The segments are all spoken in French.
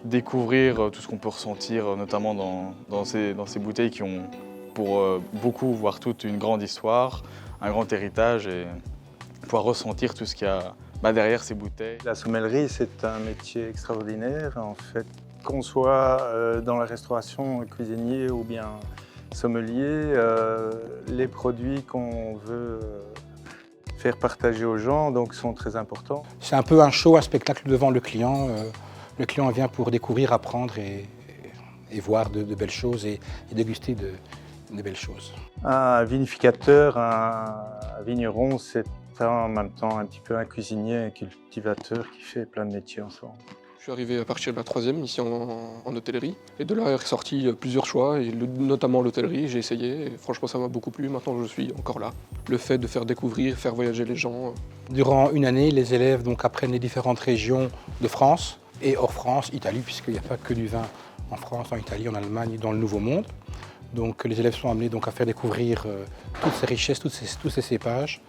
découvrir tout ce qu'on peut ressentir, notamment dans ces bouteilles qui ont pour beaucoup, voire toute, une grande histoire, un grand héritage et pouvoir ressentir tout ce qu'il y a derrière ces bouteilles. La sommellerie, c'est un métier extraordinaire. En fait, qu'on soit dans la restauration, cuisinier ou bien sommelier, les produits qu'on veut faire partager aux gens donc, sont très importants. C'est un peu un show, un spectacle devant le client. Le client vient pour découvrir, apprendre et voir de belles choses et déguster de belles choses. Un vinificateur, un vigneron, c'est en même temps un petit peu un cuisinier, un cultivateur qui fait plein de métiers ensemble. Je suis arrivé à partir de la 3e ici en hôtellerie et de là est ressorti plusieurs choix, et notamment l'hôtellerie, j'ai essayé et franchement ça m'a beaucoup plu, maintenant je suis encore là. Le fait de faire découvrir, faire voyager les gens. Durant une année, les élèves donc, apprennent les différentes régions de France et hors France, Italie, puisqu'il n'y a pas que du vin en France, en Italie, en Allemagne, dans le Nouveau Monde. Donc les élèves sont amenés donc, à faire découvrir toutes ces richesses, tous ces cépages.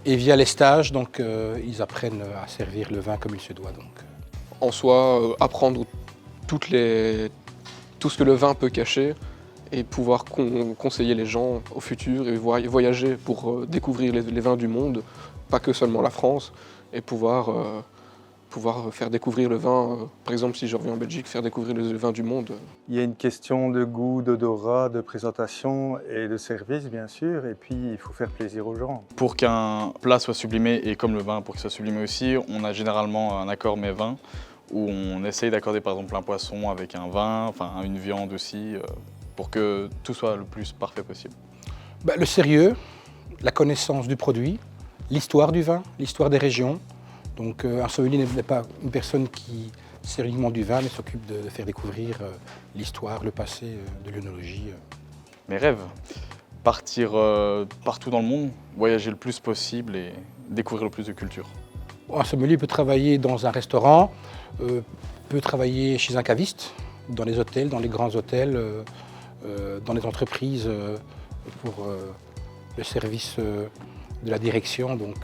Et via les stages, donc, ils apprennent à servir le vin comme il se doit. Donc. En soi, apprendre tout ce que le vin peut cacher et pouvoir conseiller les gens au futur et voyager pour découvrir les vins du monde, pas que seulement la France, et pouvoir faire découvrir le vin, par exemple si je reviens en Belgique, faire découvrir le vin du monde. Il y a une question de goût, d'odorat, de présentation et de service bien sûr, et puis il faut faire plaisir aux gens. Pour qu'un plat soit sublimé, et comme le vin pour qu'il soit sublimé aussi, on a généralement un accord mets-vin où on essaye d'accorder par exemple un poisson avec un vin, enfin une viande aussi, pour que tout soit le plus parfait possible. Le sérieux, la connaissance du produit, l'histoire du vin, l'histoire des régions. Donc un sommelier n'est pas une personne qui sert uniquement du vin, mais s'occupe de faire découvrir l'histoire, le passé de l'œnologie. Mes rêves, partir partout dans le monde, voyager le plus possible et découvrir le plus de cultures. Un sommelier peut travailler dans un restaurant, peut travailler chez un caviste, dans les hôtels, dans les grands hôtels, dans les entreprises pour le service de la direction. Donc,